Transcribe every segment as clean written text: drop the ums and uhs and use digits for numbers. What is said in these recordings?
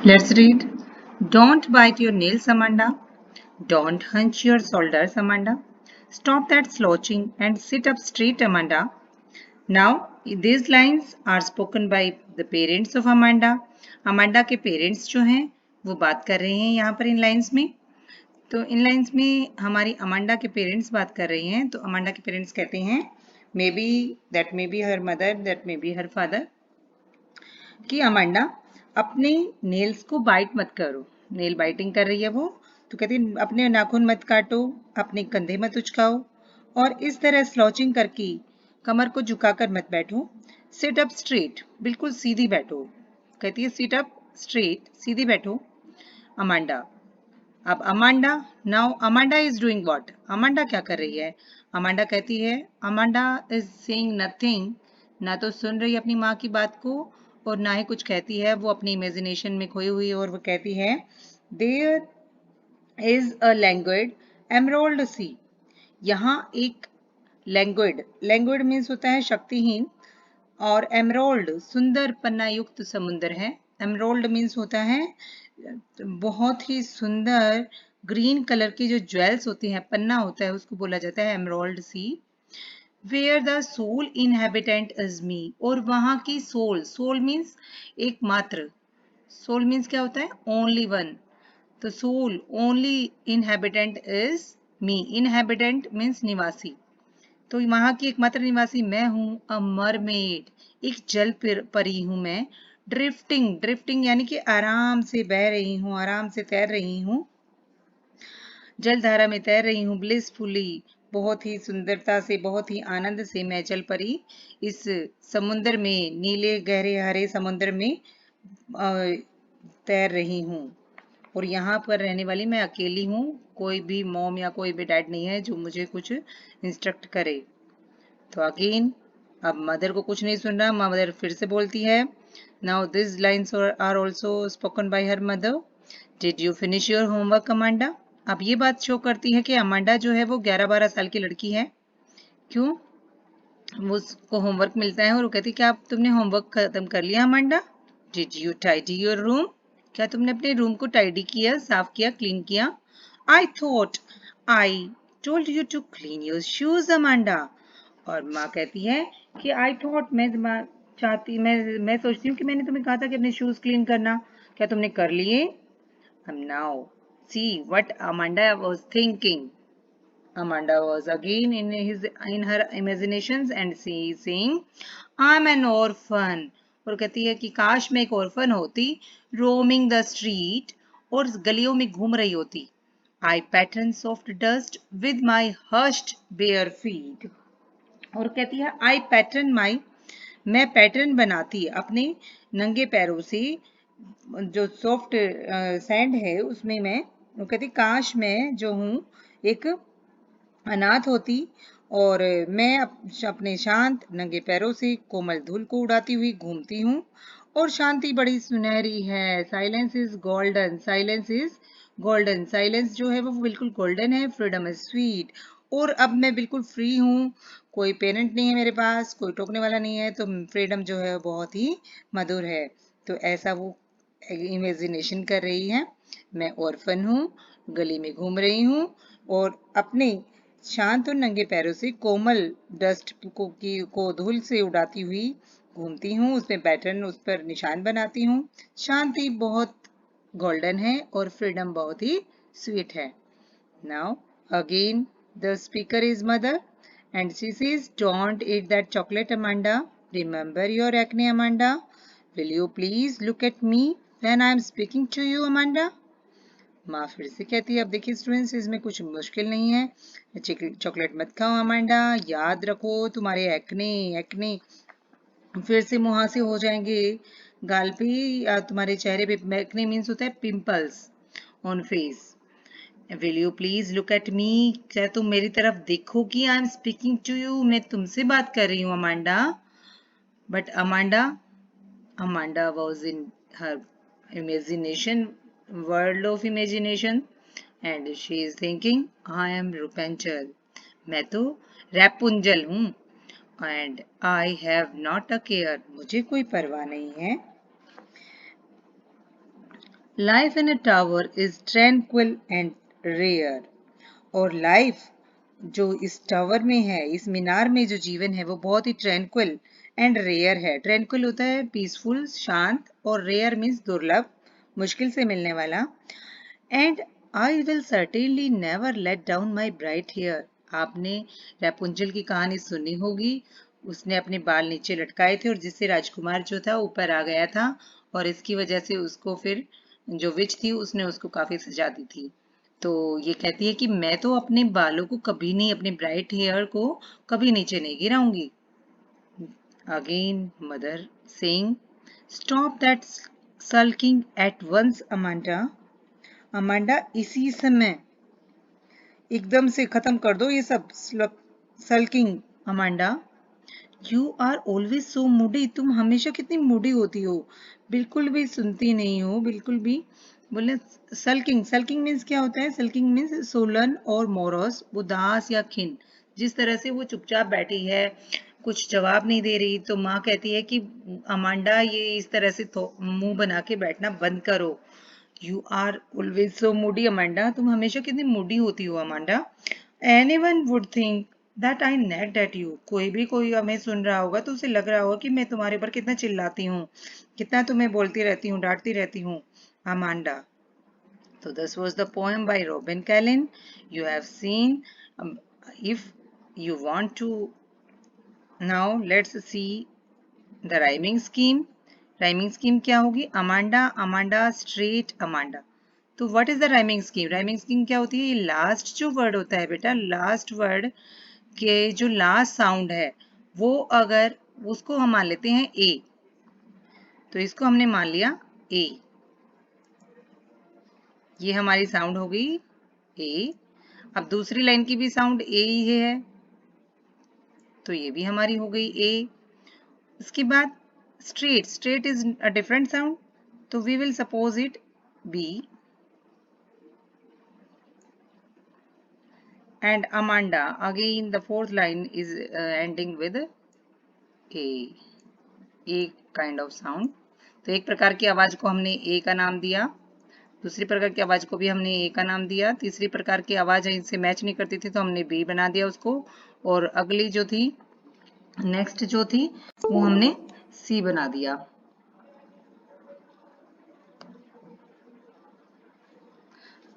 Let's read. Don't bite your nails, Amanda. Don't hunch your shoulders, Amanda. Stop that slouching and sit up straight, Amanda. Now, these lines are spoken by the parents of Amanda. Amanda के parents जो हैं वो बात कर रहे हैं यहाँ पर इन लाइन्स में. तो इन लाइन्स में हमारी अमांडा के पेरेंट्स बात कर रहे हैं. तो अमांडा के पेरेंट्स कहते हैं may be her mother, that may be her father, कि अमांडा अपने नेल्स को बाइट मत करो. नेल बाइटिंग कर रही है वो, तो कहती है अपने नाखून मत काटो, अपने कंधे मत उचकाओ और इस तरह स्लॉचिंग करके कमर को झुकाकर मत बैठो. सिट अप स्ट्रेट, बिल्कुल सीधी बैठो. कहती है सिट अप स्ट्रेट, सीधी बैठो अमांडा. अब Amanda, now Amanda is doing what. Amanda क्या कर रही है? अमांडा कहती है, अमांडा इज सेइंग नथिंग. ना तो सुन रही है अपनी माँ की बात को और ना ही कुछ कहती है. वो अपनी इमेजिनेशन में खोई हुई है और वो कहती है देयर इज अ लैंग्वेड एमरोल्ड सी. यहाँ एक लैंग्वेड मीन्स होता है शक्तिहीन और एमरोल्ड सुंदर पन्ना युक्त समुद्र है. एमरोल्ड मीन्स होता है बहुत ही सुंदर ग्रीन कलर की जो ज्वेल्स होती हैं, पन्ना होता है, उसको बोला जाता है emerald sea. Where the sole inhabitant is me. और वहां की सोल मीन्स एकमात्र. सोल मीन्स क्या होता है? Only one. तो sole only inhabitant is me. Inhabitant means निवासी. तो वहां की एकमात्र निवासी मैं हूं. अ मरमेड, एक जल परी हूं मैं. ड्रिफ्टिंग यानी कि आराम से बह रही हूं, आराम से तैर रही हूं, जलधारा में तैर रही हूं. ब्लिसफुली, बहुत ही सुंदरता से, बहुत ही आनंद से मैं जल परी इस समुद्र में, नीले गहरे हरे समुद्र में तैर रही हूं. और यहाँ पर रहने वाली मैं अकेली हूँ. कोई भी मॉम या कोई भी डैड नहीं है जो मुझे कुछ इंस्ट्रक्ट करे. तो अगेन अब मदर को कुछ नहीं सुन रहा. मदर फिर से बोलती है. Now this lines are also spoken by her mother. Did you finish your homework Amanda. अब ये बात शो करती है कि अमांडा जो है वो 11-12 साल की लड़की है. क्यों? वो उसको होमवर्क मिलता है और वो कहती है क्या तुमने होमवर्क खत्म कर लिया Amanda. Did you tidy your room. क्या तुमने अपने रूम को टाइडी किया, साफ किया, क्लीन किया. I thought I told you to clean your shoes Amanda. और माँ कहती है कि आई थॉट, मैं सोचती हूँ कि मैंने तुम्हें कहा था कि अपने शूज क्लीन करना. क्या तुमने कर लिए? Now see what Amanda was thinking. Amanda was again in her imaginations and she is saying, I'm an orphan. और कहती है कि काश मैं एक orphan होती, roaming the street, और गलियों में घूम रही होती. I pattern soft dust with my hushed bare feet. और कहती है I pattern my, मैं पैटर्न बनाती अपने नंगे पैरों से जो सॉफ्ट सैंड है उसमें मैं. वो कहती काश मैं जो हूँ एक अनाथ होती और मैं अपने शांत नंगे पैरों से कोमल धूल को उड़ाती हुई घूमती हूँ. और शांति बड़ी सुनहरी है. Silence is golden. Silence is golden. Silence जो है वो बिल्कुल गोल्डन है. Freedom is sweet. और अब मैं बिल्कुल फ्री हूँ. कोई पेरेंट नहीं है मेरे पास, कोई टोकने वाला नहीं है. तो फ्रीडम जो है बहुत ही मधुर है. तो ऐसा वो इमेजिनेशन कर रही है. मैं ऑर्फन हूँ, गली में घूम रही हूँ और अपने शांत और नंगे पैरों से कोमल डस्ट को धूल से उड़ाती हुई घूमती हूँ. उसमें पैटर्न, उस पर निशान बनाती हूँ. शांति बहुत गोल्डन है और फ्रीडम बहुत ही स्वीट है. Now again the speaker is mother and she says don't eat that chocolate Amanda. Remember your acne Amanda. Will you please look at me when I am speaking to you Amanda. माँ फिर से कहती है अब देखिए students इसमें कुछ मुश्किल नहीं है. चॉकलेट मत खाओ अमांडा. याद रखो तुम्हारे एक्ने फिर से मुहासे हो जाएंगे गाल पे या तुम्हारे चेहरे पे. एक्ने मीन्स होता है pimples on face. Will you please look at me. क्या तुम मेरी तरफ देखोगी? I am speaking to you. मैं तुमसे बात कर रही हूँ Amanda. But Amanda was in her imagination, world of imagination, and she is thinking I am Rupanchal. मैं तो रैपुंजल हूँ. And I have not a care, मुझे कोई परवाह नहीं है। Life in a tower is tranquil and rare, और life जो इस टावर में है, इस मीनार में जो जीवन है वो बहुत ही ट्रैंक्विल एंड रेयर है। ट्रैंक्विल होता है पीसफुल, शांत, और रेयर मीन्स दुर्लभ, मुश्किल से मिलने वाला। And I will certainly never let down my bright hair, आपने रैपुंजल की कहानी सुनी होगी। उसने अपने बाल नीचे लटकाए थे और जिससे राजकुमार जो था ऊपर आ गया था, और इसकी वजह से उसको फिर जो विच थी उसने उसको काफी सजा दी थी। तो ये कहती है कि मैं तो अपने बालों को कभी नहीं, अपने ब्राइट हेयर को कभी नीचे नहीं गिराऊंगी। Again mother saying, stop that sulking at once, Amanda. Amanda, इसी समय एकदम से खत्म कर दो ये सब sulking. Amanda, you are always so moody, तुम हमेशा कितनी मूडी होती हो, बिल्कुल भी सुनती नहीं हो, बिल्कुल भी। बोले सल्किंग, सल्किंग मीन्स क्या होता है? सल्किंग मीन्स सोलन और मोरस, उदास या खिन। जिस तरह से वो चुपचाप बैठी है, कुछ जवाब नहीं दे रही, तो माँ कहती है कि अमांडा ये इस तरह से मुंह बना के बैठना बंद करो। You are always so moody Amanda, तुम हमेशा कितनी मूडी होती हो Amanda. Anyone would think that I nagged at you, कोई हमें सुन रहा होगा तो उसे लग रहा होगा कि मैं तुम्हारे ऊपर कितना चिल्लाती हूँ, कितना तुम्हें बोलती रहती हूँ, डांटती रहती हूँ Amanda. So this was the poem by Robin Callan. You have seen. If you want to, now let's see the rhyming scheme. Rhyming scheme क्या होगी? Amanda, Amanda, straight, Amanda. तो what is the rhyming scheme? Rhyming scheme क्या होती है? ये last जो word होता है बेटा, लास्ट वर्ड के जो लास्ट साउंड है वो अगर उसको हम मान लेते हैं ए, तो इसको हमने मान लिया ए, ये हमारी साउंड हो गई ए। अब दूसरी लाइन की भी साउंड ए ही है, तो ये भी हमारी हो गई ए। इसके बाद straight, straight is a different sound, तो we will suppose it be. And Amanda, again the fourth line is ending with a kind of sound. तो एक प्रकार की आवाज को हमने ए का नाम दिया, दूसरी प्रकार की आवाज को भी हमने ए का नाम दिया, तीसरी प्रकार की आवाज इनसे मैच नहीं करती थी तो हमने बी बना दिया उसको, और अगली जो थी, नेक्स्ट जो थी, वो हमने सी बना दिया।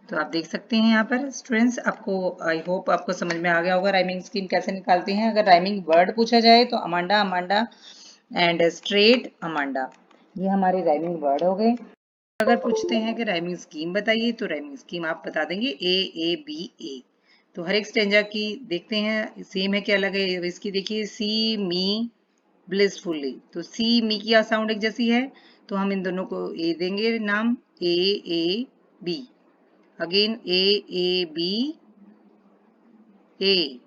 तो आप देख सकते हैं यहाँ पर स्टूडेंट्स, आपको आई होप आपको समझ में आ गया होगा राइमिंग स्कीम कैसे निकालते हैं। अगर राइमिंग वर्ड पूछा जाए तो Amanda, Amanda and straight, Amanda, ये हमारे राइमिंग वर्ड हो गए। अगर पूछते हैं कि राइमिंग स्कीम बताइए, तो राइमिंग स्कीम आप बता देंगे ए बी ए। तो हर एक स्टेंजा की देखते हैं सेम है कि अलग है। इसकी देखिए, सी मी ब्लिसफुली, तो सी मी की साउंड एक जैसी है, तो हम इन दोनों को ए देंगे नाम, A B. Again A B A,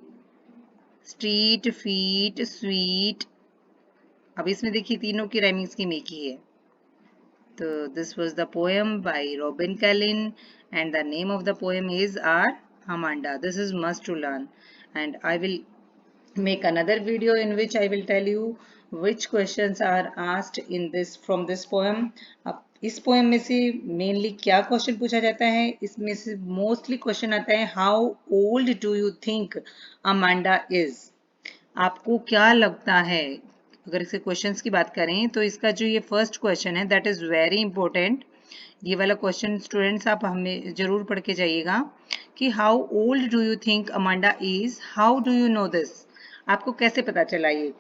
street, feet, sweet. अब इसमें देखिए तीनों की राइमिंग स्कीम एक ही है। तो this was the poem by Robin Klein and the name of the poem is are Amanda. This is must to learn, and I will make another video in which I will tell you which questions are asked in this from this poem. अब इस poem में से mainly क्या question पूछा जाता है? इसमें से मोस्टली क्वेश्चन आता है how old do you think Amanda is, आपको क्या लगता है? अगर इसके क्वेश्चंस की बात करें तो इसका जो ये फर्स्ट क्वेश्चन है दैट इज वेरी इंपॉर्टेंट। ये वाला क्वेश्चन स्टूडेंट्स आप हमें जरूर पढ़ के जाइएगा कि how old do you think Amanda is, how do you know this, आपको कैसे पता चला ये?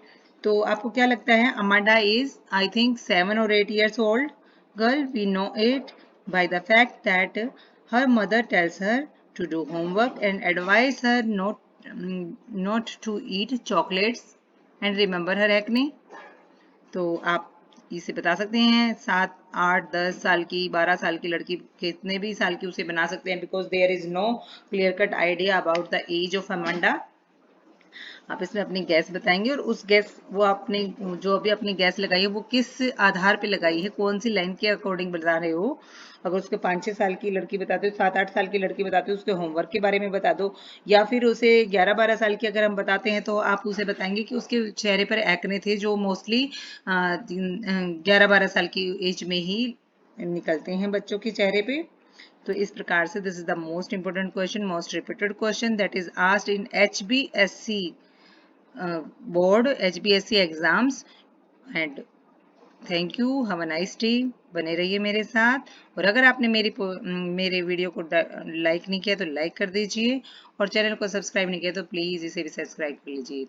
तो आपको क्या लगता है? Amanda is I think 7 or 8 years old girl. We know it by the fact that her mother tells her to do homework and advise her not to eat chocolates and remember her acne. तो आप इसे बता सकते हैं 7, 8, 10 साल की, 12 साल की लड़की कितने भी साल की उसे बना सकते हैं, because there is no clear cut idea about the age of Amanda. आप इसमें अपनी गैस बताएंगे और उस गैस वो आपने जो अभी अपनी गैस लगाई है वो किस आधार पे लगाई है, कौन सी लाइन के अकॉर्डिंग बता रहे हो। अगर उसके 5-6 साल की लड़की बताते हो, 7-8 साल की लड़की बताते हो, उसके होमवर्क के बारे में बता दो, या फिर उसे 11-12 साल की अगर हम बताते हैं तो आप उसे बताएंगे कि उसके चेहरे पर एक्ने थे जो मोस्टली 11-12 साल की एज में ही निकलते हैं बच्चों के चेहरे पे। तो इस प्रकार से this is the most important question, most repeated question that is asked in HBSC board, HBSC exams. And thank you, have a nice day. बने रहिए मेरे साथ, और अगर आपने मेरे वीडियो को लाइक नहीं किया तो लाइक कर दीजिए, और चैनल को सब्सक्राइब नहीं किया तो प्लीज़ इसे भी सब्सक्राइब कर लीजिए।